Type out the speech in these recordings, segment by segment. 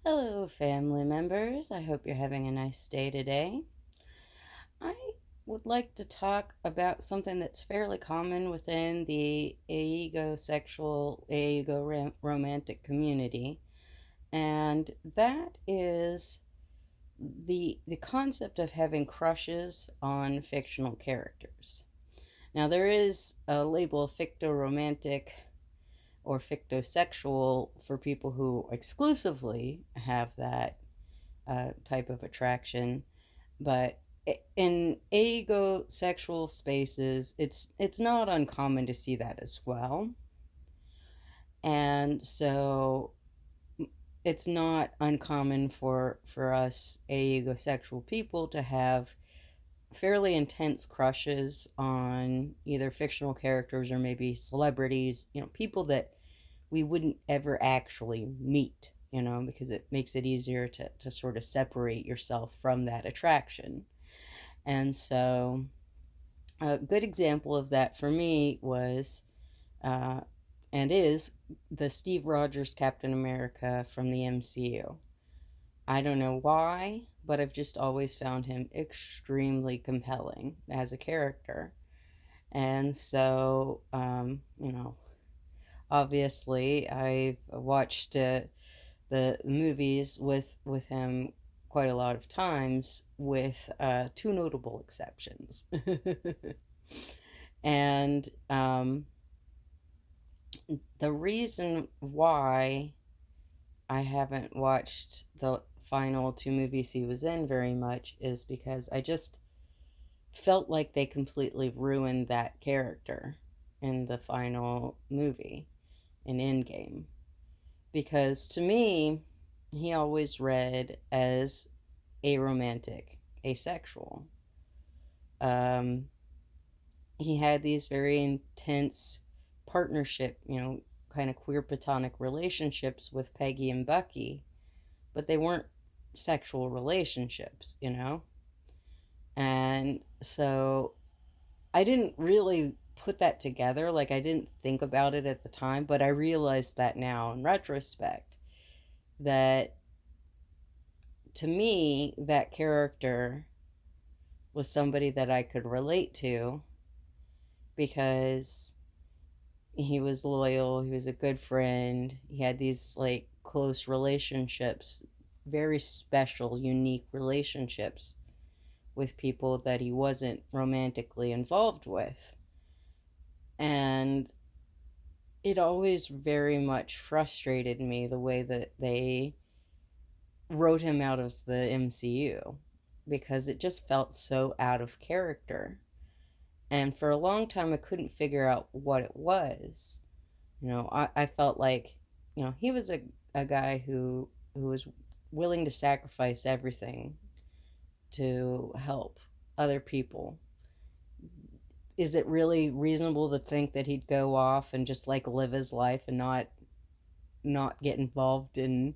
Hello, family members. I hope you're having a nice day today. I would like to talk about something that's fairly common within the aegosexual, romantic community, and that is the concept of having crushes on fictional characters. Now, there is a label fictoromantic or fictosexual for people who exclusively have that type of attraction, but in aegosexual spaces, it's not uncommon to see that as well, and so it's not uncommon for us aegosexual people to have fairly intense crushes on either fictional characters or maybe celebrities, people that we wouldn't ever actually meet, because it makes it easier to sort of separate yourself from that attraction. And so, a good example of that for me was uh, and is the Steve Rogers Captain America from the MCU. I don't know why, but I've just always found him extremely compelling as a character. And so, obviously, I've watched the movies with him quite a lot of times, with two notable exceptions. And the reason why I haven't watched the final two movies he was in very much is because I just felt like they completely ruined that character in the final movie, in Endgame. Because to me, he always read as aromantic, asexual. Um, he had these very intense partnership, kind of queer platonic relationships with Peggy and Bucky, but they weren't sexual relationships. And so I didn't really put that together. Like, I didn't think about it at the time, but I realized that now in retrospect, that to me, that character was somebody that I could relate to because he was loyal, he was a good friend, he had these like close relationships, very special, unique relationships with people that he wasn't romantically involved with. And it always very much frustrated me the way that they wrote him out of the MCU, because it just felt so out of character. And for a long time, I couldn't figure out what it was. I felt like, he was a guy who was willing to sacrifice everything to help other people. Is it really reasonable to think that he'd go off and just like live his life and not get involved in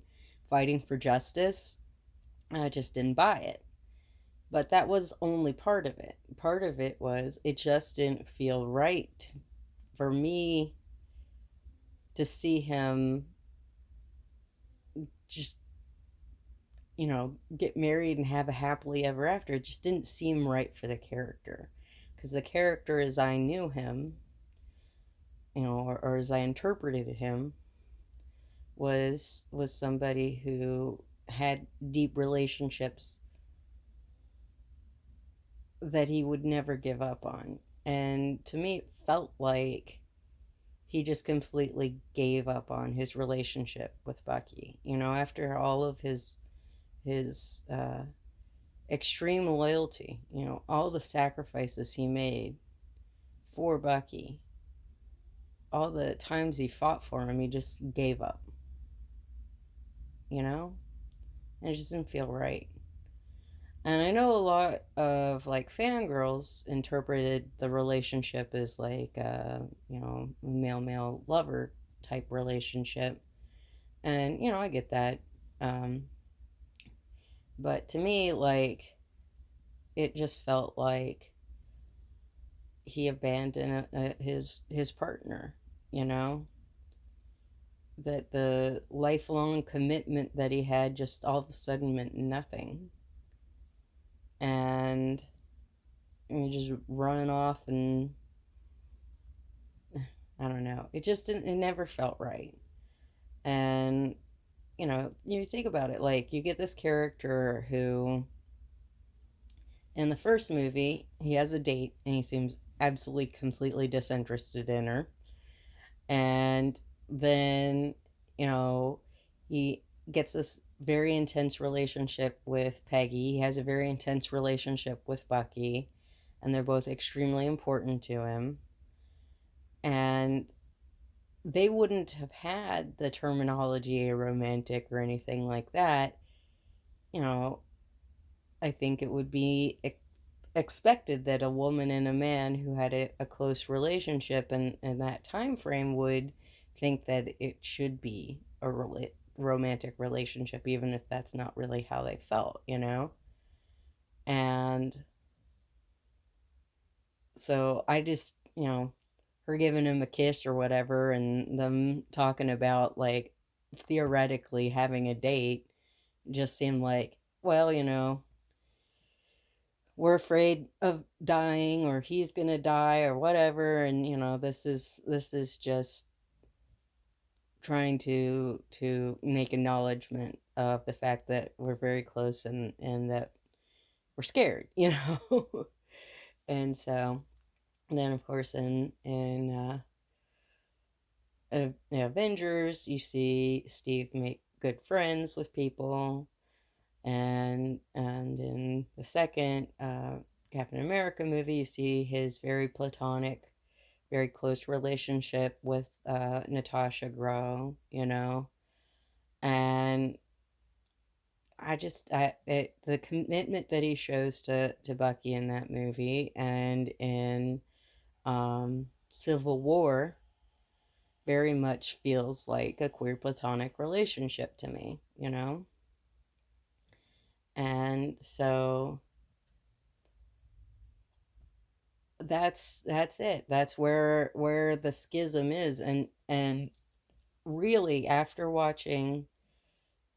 fighting for justice? I just didn't buy it. But that was only part of it. Part of it was it just didn't feel right for me to see him just, get married and have a happily ever after. It just didn't seem right for the character. Because the character as I knew him, or as I interpreted him, was somebody who had deep relationships that he would never give up on. And to me, it felt like he just completely gave up on his relationship with Bucky. After all of his extreme loyalty, all the sacrifices he made for Bucky, all the times he fought for him, he just gave up, you know? And it just didn't feel right. And I know a lot of like fangirls interpreted the relationship as like male male lover type relationship. And I get that. Um but to me, like, it just felt like he abandoned his partner, you know? that the lifelong commitment that he had just all of a sudden meant nothing. And just running off, and I don't know. It just didn't, it never felt right. And, you think about it, like, you get this character who, in the first movie, he has a date and he seems absolutely completely disinterested in her. And then, you know, he gets this very intense relationship with Peggy. He has a very intense relationship with Bucky, and they're both extremely important to him. And they wouldn't have had the terminology aromantic or anything like that. You know, I think it would be expected that a woman and a man who had a close relationship in that time frame would think that it should be a romantic relationship, even if that's not really how they felt. And so I just, her giving him a kiss or whatever, and them talking about, like, theoretically having a date just seemed like, well, we're afraid of dying, or he's gonna die or whatever, and this is just trying to make acknowledgement of the fact that we're very close, and that we're scared. And so, and then of course in the Avengers, you see Steve make good friends with people, and in the second Captain America movie, you see his very platonic, very close relationship with Natasha grow. And the commitment that he shows to Bucky in that movie and in Civil War very much feels like a queer platonic relationship to me. And so that's it. That's where the schism is. And really, after watching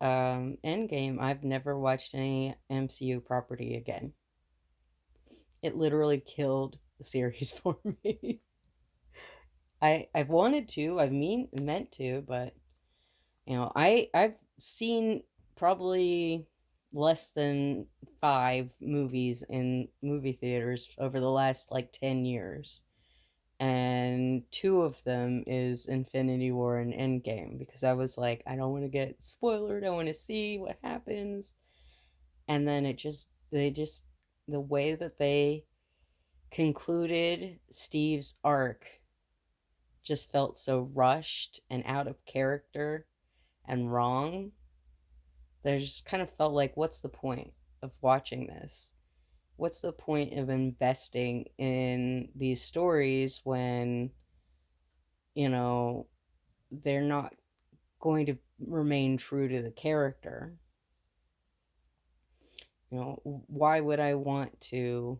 Endgame, I've never watched any MCU property again. It literally killed the series for me. I've wanted to, meant to, but I've seen probably less than 5 movies in movie theaters over the last like 10 years. And two of them is Infinity War and Endgame, because I was like, I don't want to get spoiled. I want to see what happens. And then the way that they concluded Steve's arc just felt so rushed and out of character and wrong. That I just kind of felt like, what's the point of watching this? What's the point of investing in these stories when, you know, they're not going to remain true to the character? Why would I want to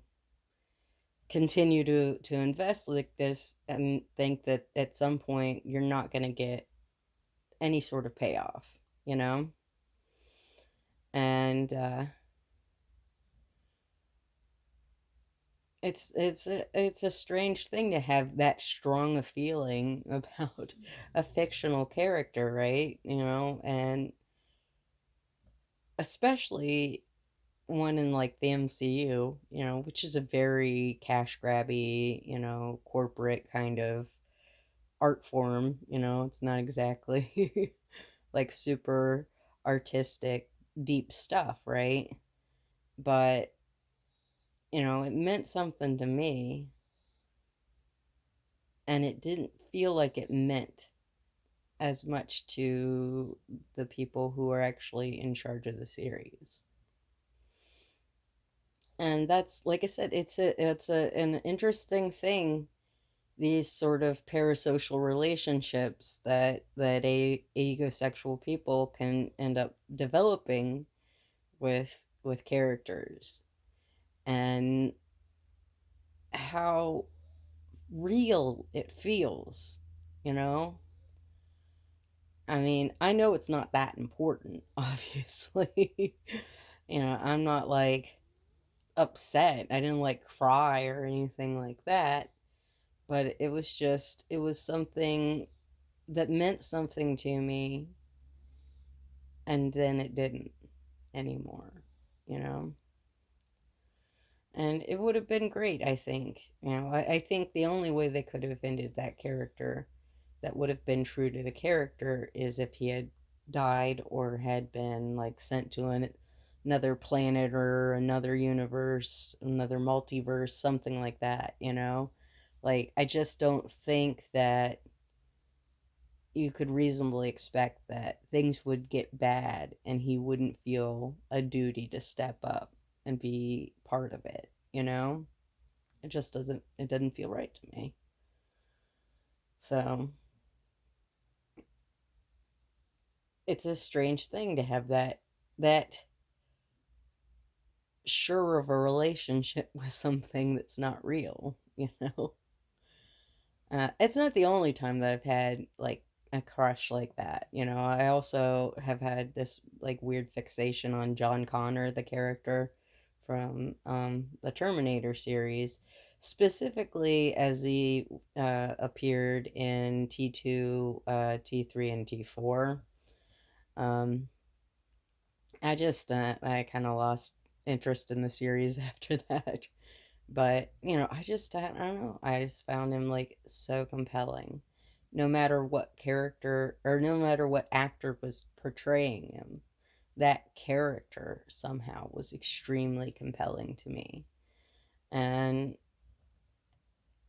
continue to invest like this and think that at some point you're not going to get any sort of payoff, you know? And it's a strange thing to have that strong a feeling about a fictional character, right? And especially one in like the MCU, which is a very cash grabby, corporate kind of art form. It's not exactly like super artistic, deep stuff, right? But it meant something to me, and it didn't feel like it meant as much to the people who are actually in charge of the series. And that's, like I said, an interesting thing, these sort of parasocial relationships that aegosexual people can end up developing with characters, and how real it feels, you know I mean, I know it's not that important, obviously. I'm not like upset. I didn't like cry or anything like that. But it was something that meant something to me, and then it didn't anymore, you know? And it would have been great, I think. I think the only way they could have ended that character that would have been true to the character is if he had died or had been like sent to another planet or another universe, another multiverse, something like that. Like, I just don't think that you could reasonably expect that things would get bad and he wouldn't feel a duty to step up and be part of it. It just doesn't feel right to me. So it's a strange thing to have that sure of a relationship with something that's not real. It's not the only time that I've had like a crush like that. I also have had this like weird fixation on John Connor, the character from the Terminator series, specifically as he appeared in T2, T3, and T4. Um, I kind of lost interest in the series after that. But, I don't know. I just found him like so compelling. No matter what character or no matter what actor was portraying him, that character somehow was extremely compelling to me. And,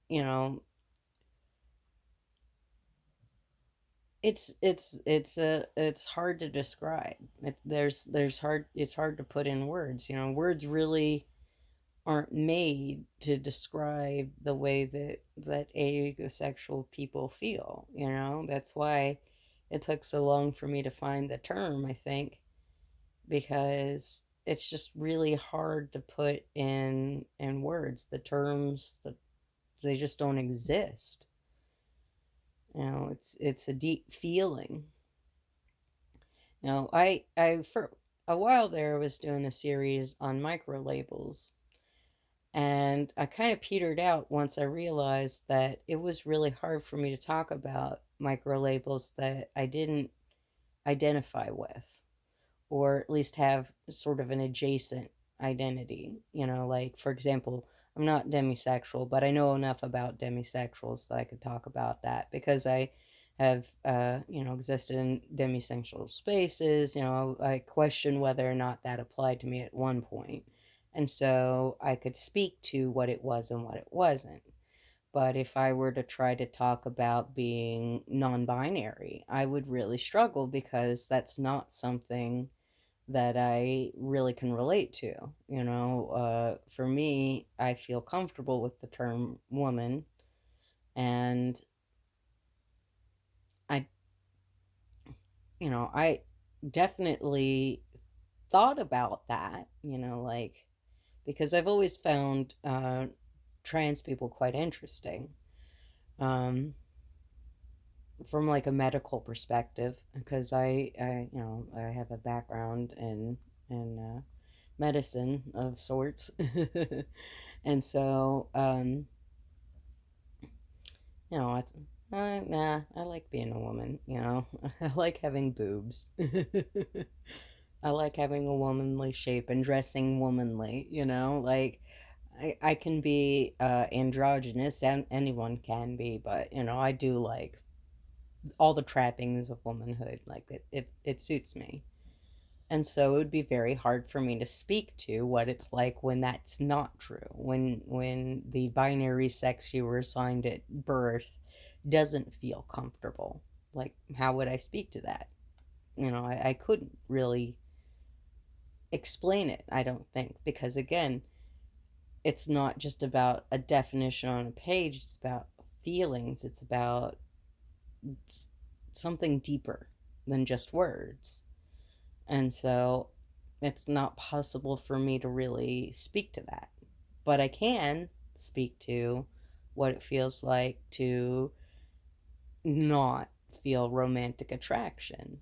you know, it's hard to describe. It's hard to put in words. Words really aren't made to describe the way that aegosexual people feel. That's why it took so long for me to find the term, I think, because it's just really hard to put in words. The terms that they just don't exist. It's a deep feeling. I for a while there was doing a series on micro labels. And I kind of petered out once I realized that it was really hard for me to talk about micro labels that I didn't identify with, or at least have sort of an adjacent identity. Like, for example, I'm not demisexual, but I know enough about demisexuals that I could talk about that because I have, existed in demisexual spaces. I question whether or not that applied to me at one point. And so I could speak to what it was and what it wasn't. But if I were to try to talk about being non binary, I would really struggle because that's not something that I really can relate to. For me, I feel comfortable with the term woman, and I, I definitely thought about that, like, because I've always found trans people quite interesting. Um, from like a medical perspective, because I have a background in medicine of sorts. And so it's nah, I like being a woman. I like having boobs. I like having a womanly shape and dressing womanly. Like, I can be androgynous, and anyone can be, but I do like all the trappings of womanhood. Like, it suits me. And so it would be very hard for me to speak to what it's like when that's not true. When the binary sex you were assigned at birth doesn't feel comfortable. Like, how would I speak to that? I couldn't really explain it, I don't think, because again, it's not just about a definition on a page, it's about feelings, it's about something deeper than just words. And so it's not possible for me to really speak to that. But I can speak to what it feels like to not feel romantic attraction.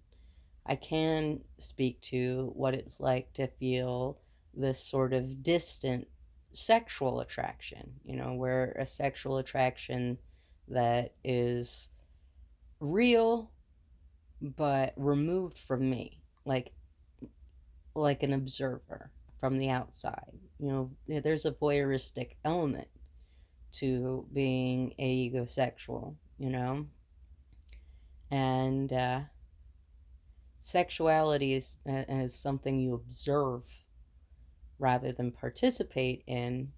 I can speak to what it's like to feel this sort of distant sexual attraction, where a sexual attraction that is real but removed from me, like an observer from the outside. There's a voyeuristic element to being aegosexual, and sexuality is something you observe rather than participate in,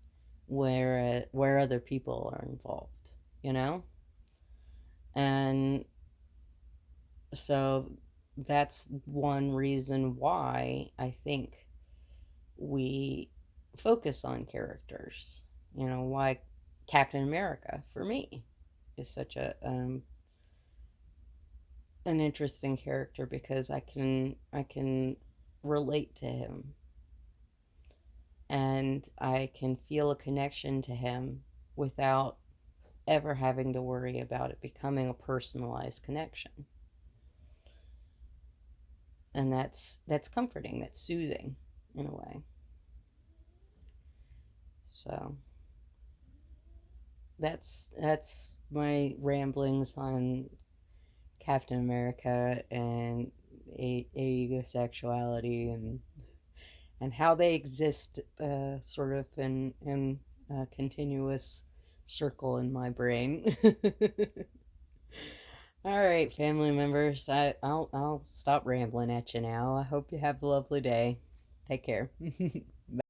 where other people are involved, you know? And so that's one reason why I think we focus on characters. Why Captain America for me is such an interesting character, because I can relate to him, and I can feel a connection to him without ever having to worry about it becoming a personalized connection. And that's comforting, that's soothing in a way. So that's my ramblings on Captain America and aegosexuality, and how they exist, sort of in a continuous circle in my brain. All right, family members, I'll stop rambling at you now. I hope you have a lovely day. Take care.